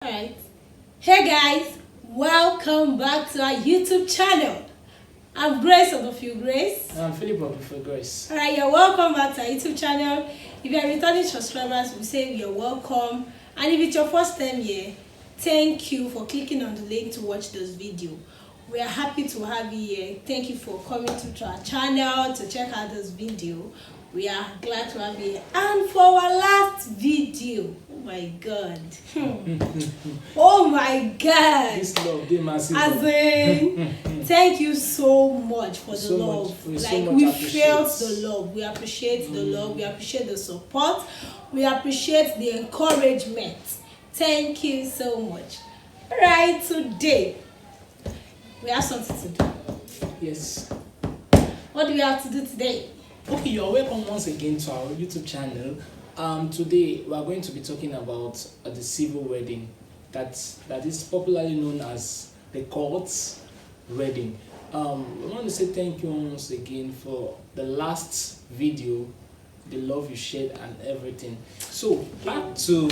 Alright, hey guys, welcome back to our YouTube channel. I'm Grace of thephilgrace. I'm Philip of thephilgrace. Alright, you're welcome back to our YouTube channel. If you're returning subscribers, we say you're welcome. And if it's your first time here, thank you for clicking on the link to watch this video. We are happy to have you here. Thank you for coming to our channel to check out this video. We are glad to have you here. And for our last video, oh my god, oh my god, This love, they massive. as in, thank you so much for the love. We felt the love, we appreciate the love, we appreciate the support, we appreciate the encouragement. Thank you so much. Right, today we have something to do. Yes. What do we have to do today? Okay, you're welcome once again to our YouTube channel. Today we are going to be talking about the civil wedding that is popularly known as the court's wedding. We want to say thank you once again for the last video, the love you shared and everything. So back to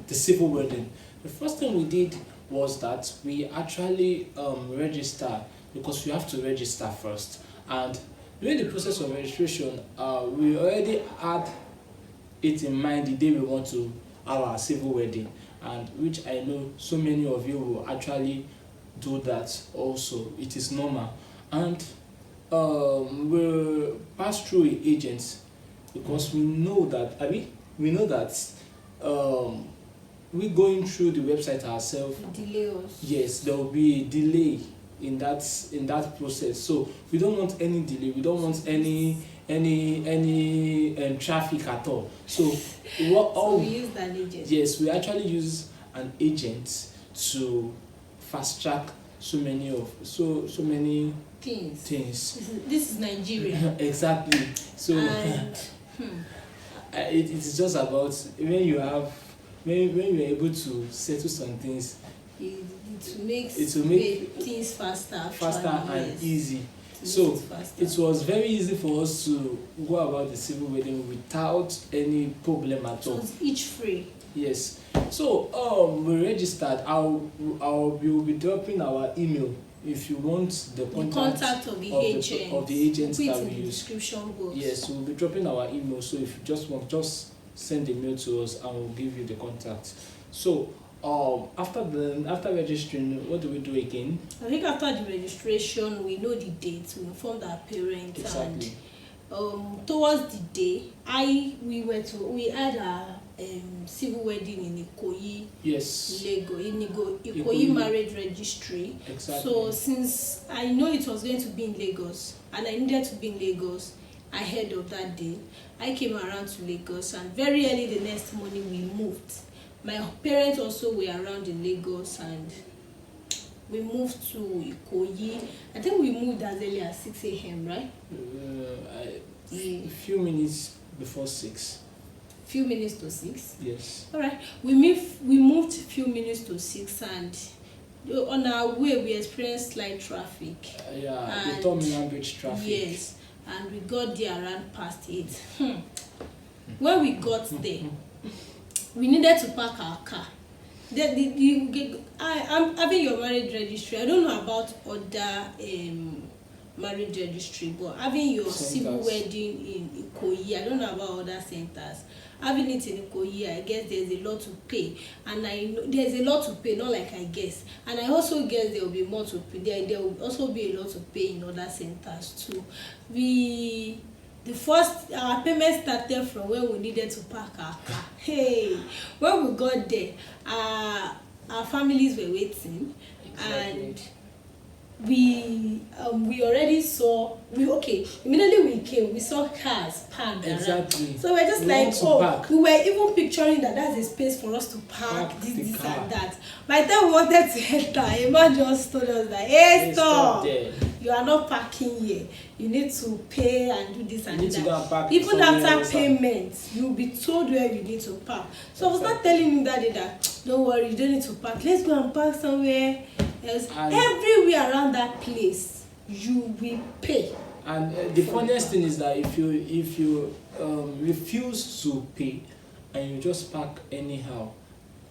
the civil wedding. The first thing we did was that we actually register, because we have to register first. And during the process of registration, we already had it in mind the day we want to have our civil wedding, and which I know so many of you will actually do that also. It is normal. And we'll pass through agents, because we know that we going through the website ourselves. Delays. Yes, there will be a delay in that process, so we don't want any delay, we don't want any traffic at all. So we use an agent. Yes, we actually use an agent to fast track so many things. This is Nigeria. Exactly. So and, it is just about when you're able to settle some things, it will make things faster and easy. So it was very easy for us to go about the civil wedding without any problem at all. So it's each free. Yes. So we registered. We will be dropping our email if you want the contact of the agent that we use. Description box. Yes, we'll be dropping our email. So if you just send a mail to us and we'll give you the contact. So after registering, what do we do again? I think after the registration, we know the date, we informed our parents. Exactly. And towards the day, we had a civil wedding in Ikoyi. Yes. Lagos, in Ikoyi marriage registry. Exactly. So since I know it was going to be in Lagos and I needed to be in Lagos ahead of that day, I came around to Lagos, and very early the next morning we moved. My parents also were around in Lagos, and we moved to Ikoyi. I think we moved as early as 6 a.m., right? A few minutes before 6. Few minutes to 6? Yes. All right. We moved a few minutes to 6, and on our way we experienced slight traffic. The terminal bridge traffic. Yes, and we got there around past 8. When we got there, we needed to park our car. I'm having your marriage registry. I don't know about other marriage registry, but having your civil wedding in Ikoyi, I don't know about other centers. Having it in Ikoyi, I guess there's a lot to pay, and I know there's a lot to pay, not like I guess, and I also guess there will be more to pay. There will also be a lot to pay in other centers too. Our payment started from when we needed to park our car. Hey, when we got there, our families were waiting. Exactly. And we already saw immediately we came, we saw cars parked around. Exactly. So we're just we were even picturing that's a space for us to park this and that. By the time we wanted to enter, a man just told us that, hey, stop, you are not parking here, you need to pay and do this and that. Even after payment, you'll be told where you need to park. So I was not telling him that day that don't worry, you don't need to park, let's go and park somewhere else. Everywhere around that place you will pay. And the funniest thing is that if you refuse to pay and you just park anyhow,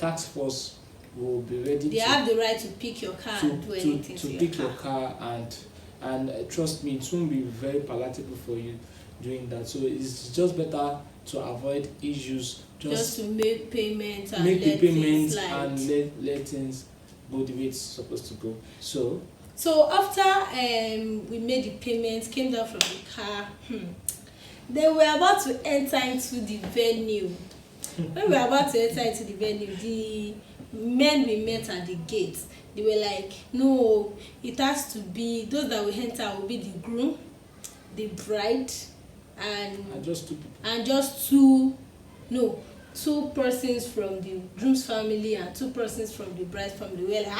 task force will be ready. They have the right to pick your car and do anything to pick your car, and trust me, it won't be very palatable for you doing that. So it's just better to avoid issues. Just to make payments and make let the payments things and let things go the way it's supposed to go. So after we made the payments, came down from the car, they were about to enter into the venue. When we were about to enter into the venue, the men we met at the gate, they were like, no, it has to be, those that will enter will be the groom, the bride, and just two persons from the groom's family and 2 persons from the bride's family. We were like,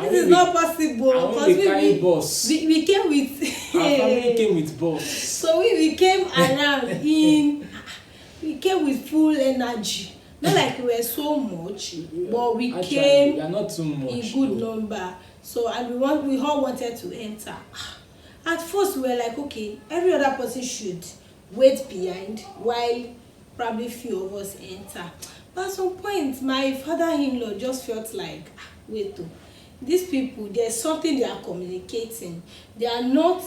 this is not possible, because we came with our family came with boss. So we came around we came with full energy. Not like we were so much, but we came are not too much, in good number. So and we all wanted to enter. At first we were like, okay, every other person should wait behind while probably few of us enter. But at some point my father-in-law just felt like, wait, these people, there's something they are communicating. They are not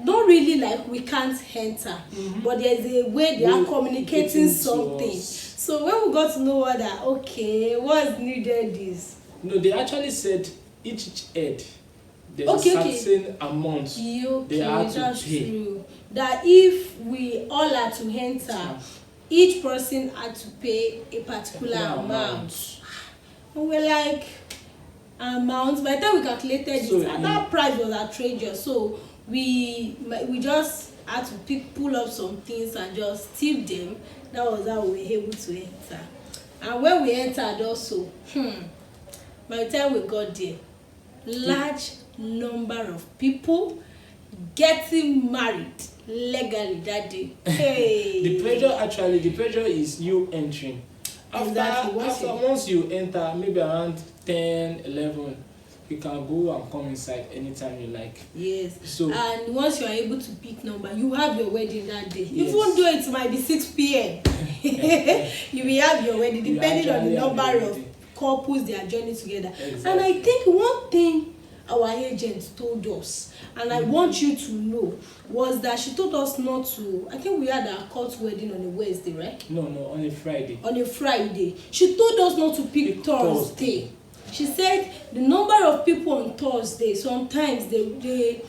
really like we can't enter, but there's a way they are communicating something. So when we got to know that, okay, what's needed is, no, they actually said each head there's a certain amount they have to pay. True. That if we all are to enter, each person had to pay a particular amount. And we're like, amount. By the time we calculated it, that price was outrageous. So we just had to pull up some things and just tip them. That was how we were able to enter. And when we entered also, by the time we got there, large number of people getting married legally that day. Hey. the pressure is you entering. After once you enter, maybe around 10, 11, you can go and come inside anytime you like. Yes. So and once you are able to pick number, you have your wedding that day. Yes. Even though it might be 6 p.m. you will have your wedding depending on the number of couples they are joining together. Exactly. And I think one thing our agent told us, and I want you to know, was that she told us not to, I think we had our court wedding on a Wednesday, right? No, on a Friday. On a Friday. She told us not to pick Thursday. She said the number of people on Thursday, sometimes they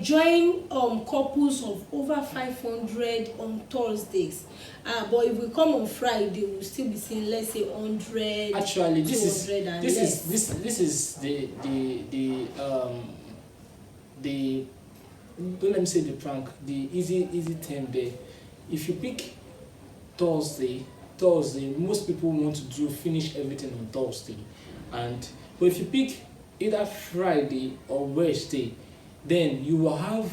join couples of over 500 on Thursdays. But if we come on Friday, we'll still be seeing, let's say, 100. Actually, this is don't let me say the prank, the easy term there. If you pick Thursday, most people want to finish everything on Thursday, but if you pick either Friday or Wednesday, then you will have,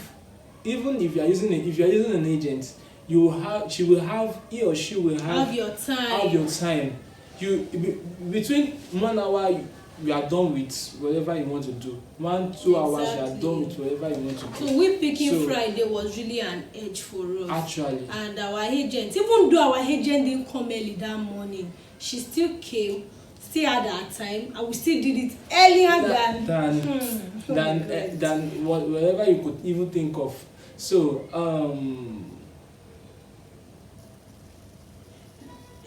even if you are using an agent, he or she will have your time. Between 1 hour you are done with whatever you want to do. 1-2 hours you are done with whatever you want to do. So we picking Friday was really an edge for us. Actually. And our agent, even though our agent didn't come early that morning, she still came, still had her time, and we still did it earlier than whatever you could even think of. So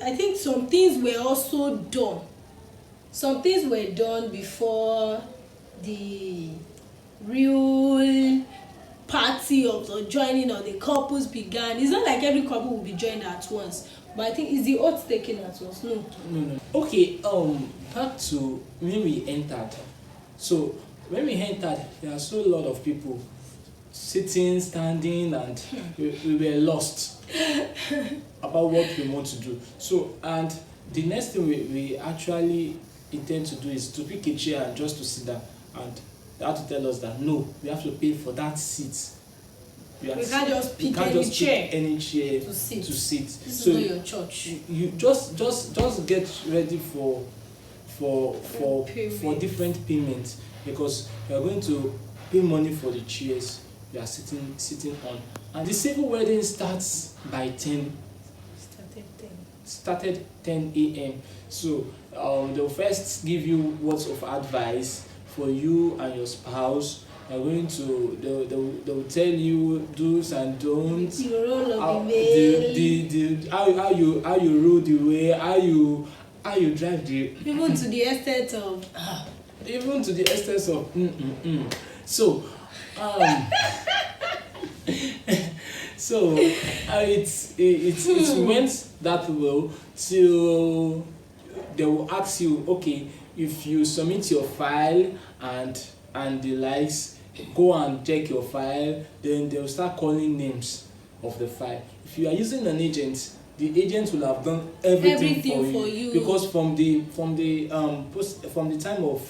I think some things were also done. Some things were done before the real party of the joining of the couples began. It's not like every couple will be joined at once, but I think it's the oath taken at once. No. Okay. Back to when we entered. So when we entered, there are so a lot of people sitting, standing, and we were lost about what we want to do. So, and the next thing we actually intend to do is to pick a chair and just to sit down, and they have to tell us that no, we have to pay for that seat. We can't just pick any chair to sit. This is not your church. You just get ready for different payments, because we are going to pay money for the chairs we are sitting on. And the civil wedding starts by 10. started 10 a.m. So they'll first give you words of advice for you and your spouse. They're going to they'll tell you do's and don'ts. The role of How how you rule the way, how you drive the even to the extent of even to the extent of so so it went that well till they will ask you, okay, if you submit your file and the likes, go and check your file, then they'll start calling names of the file. If you are using an agent, the agent will have done everything for you, because from the time of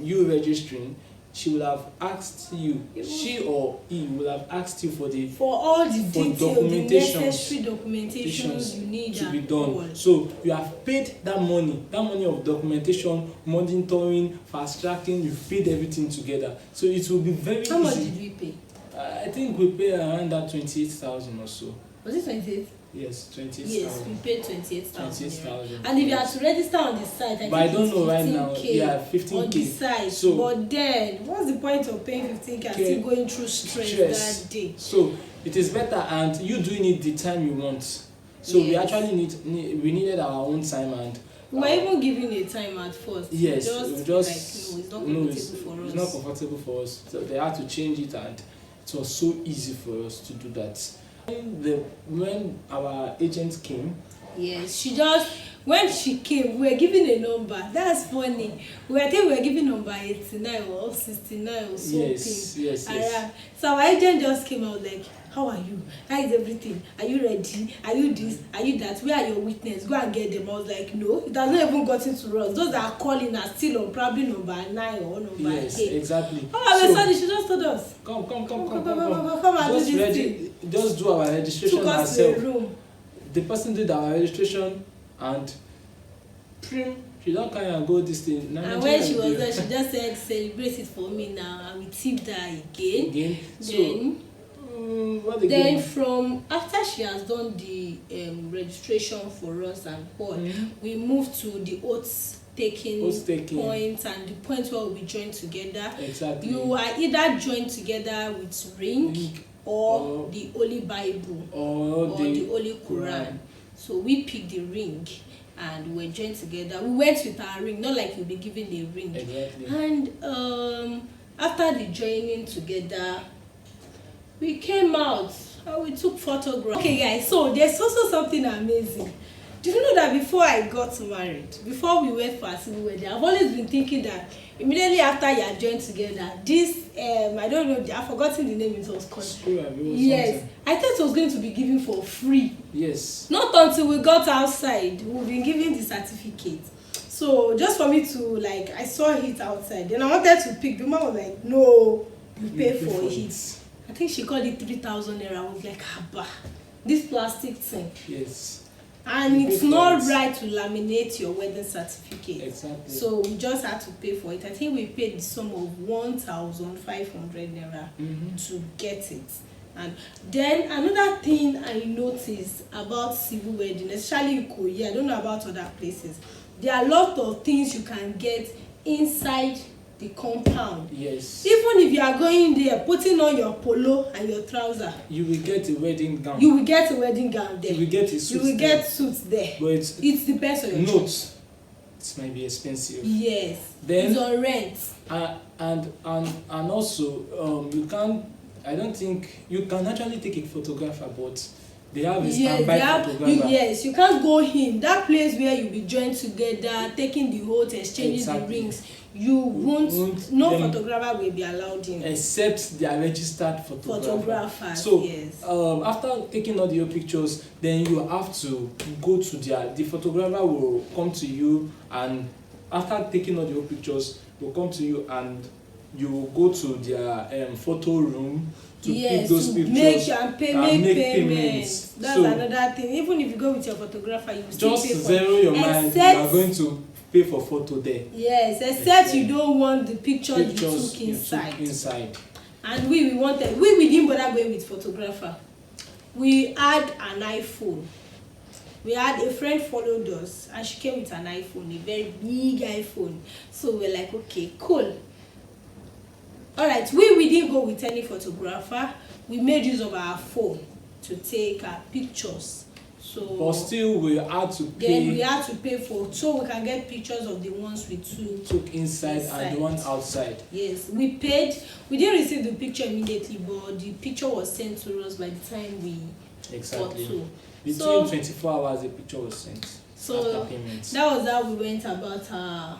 you registering, she will have asked you, she or he will have asked you for all the details, the necessary documentations you need to be done. So you have paid that money of documentation, monitoring, fast tracking. You've paid everything together, so it will be very easy. How much did we pay? I think we paid around that 28,000 or so. Was it 28? Yes, 28,000. Yes, we paid 28,000. 28,000. And if you have to register on the site, but I don't know right now. Yeah, 15K on the site. So, but then, what's the point of paying 15K and still going through stress that day? So it is better, and you doing it the time you want. So we actually needed our own time, and we were even given a time at first. Yes, it's not comfortable for us. It's not comfortable for us. So they had to change it, and it was so easy for us to do that. When our agent came, yes, when she came, we were given a number. That's funny. We were given number 89 or 69 or something. Yes. So our agent just came out like, how are you? How is everything? Are you ready? Are you this? Are you that? Where are your witness? Go and get them. I was like, no, it has not even gotten to us. Those that are calling are still on probably number 9 or number 8. Yes, exactly. Oh, so, suddenly she just told us. Come and do this thing. Just do our registration took us herself. to a room. The person did our registration, and she don't kind of go this thing. And when she was there, she just said, celebrate it for me now, and we tipped her again. Then from after she has done the registration for us and all, we moved to the oath taking point, and the point where we join together. Exactly. You are either joined together with ring or the Holy Bible or the Holy Quran. So we picked the ring and we joined together. We went with our ring, not like you'll be given the ring. Exactly. And after the joining together, we came out and we took photographs. Okay guys, so there's also something amazing. Do you know that before I got married, before we went for a civil wedding, I've always been thinking that immediately after you are joined together, this I don't know, I've forgotten the name it was called. Yes, I thought it was going to be given for free. Yes. Not until we got outside, we've been given the certificate. So just for me to like, I saw it outside, then I wanted to pick. The woman was like, no, you pay for it. I think she called it 3,000 naira. I was like, haba, this plastic thing. Yes. And it's not right to laminate your wedding certificate. Exactly. So we just had to pay for it. I think we paid the sum of 1,500 naira to get it. And then another thing I noticed about civil wedding, especially in Korea, I don't know about other places, there are a lot of things you can get inside the compound. Yes. Even if you are going there, putting on your polo and your trouser, you will get a wedding gown. You will get a wedding gown there. You will get a suit. You will get suits there. But it depends on your choice. It might be expensive. Yes. Then it's on rent. And also you can't. I don't think you can actually take a photographer, but they have a standby photographer. Yes, you can't go in that place where you be joined together, taking the oath, exchanging the rings. You won't no photographer will be allowed in except they are registered photographers. So yes. After taking all your pictures, then you have to go to the photographer will come to you, and after taking all your pictures, will come to you and you will go to their photo room to pick those pictures and make payments. That's another thing. Even if you go with your photographer, you still just pay for zero your mind. You are going to pay for photo there. Yes, except you don't want the pictures you took inside. And we wanted. We didn't bother going with photographer. We had an iPhone. we had a friend followed us and she came with an iPhone, a very big iPhone. So we're like, okay, cool. All right, we didn't go with any photographer. We made use of our phone to take our pictures. So but still we had to pay. Then we had to pay for, so we can get pictures of the ones we took inside and the one outside. Yes, we paid. We didn't receive the picture immediately, but the picture was sent to us by the time we got to. Between 24 hours the picture was sent. So after payment. that was how we went about our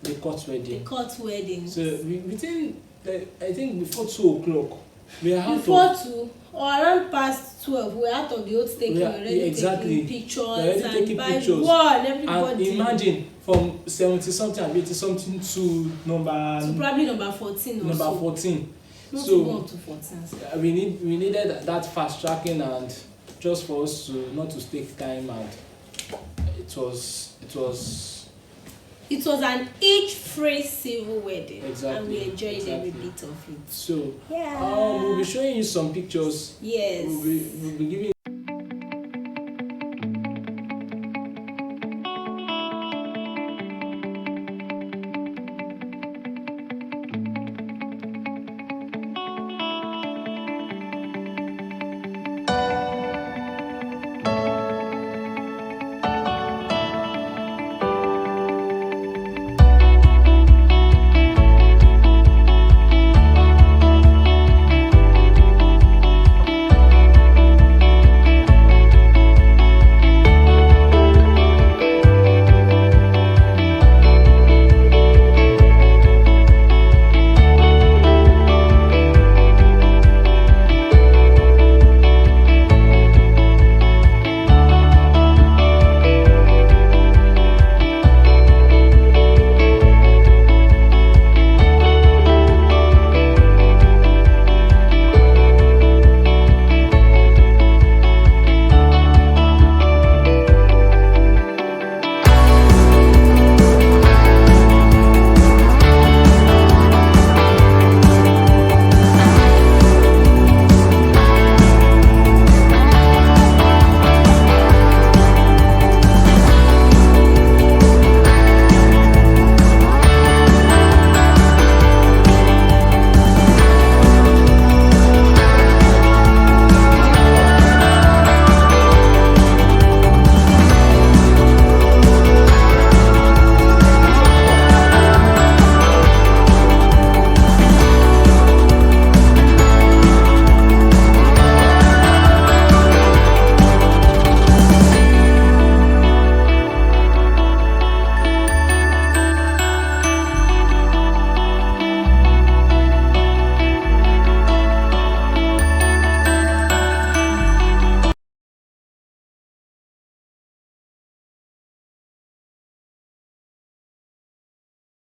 the court wedding. So within I think before 2 o'clock we are out before of 2 or around past 12, we're out of the whole taking, already taking pictures and by one, everybody. And imagine from 70 something and 80 something to probably number 14 or number so. 14. Not so even up to 14. we needed that fast tracking, and just for us to not to take time, and it was an age-free civil wedding. Exactly. And we enjoyed every bit of it. So yeah, we'll be showing you some pictures. Yes. We'll be giving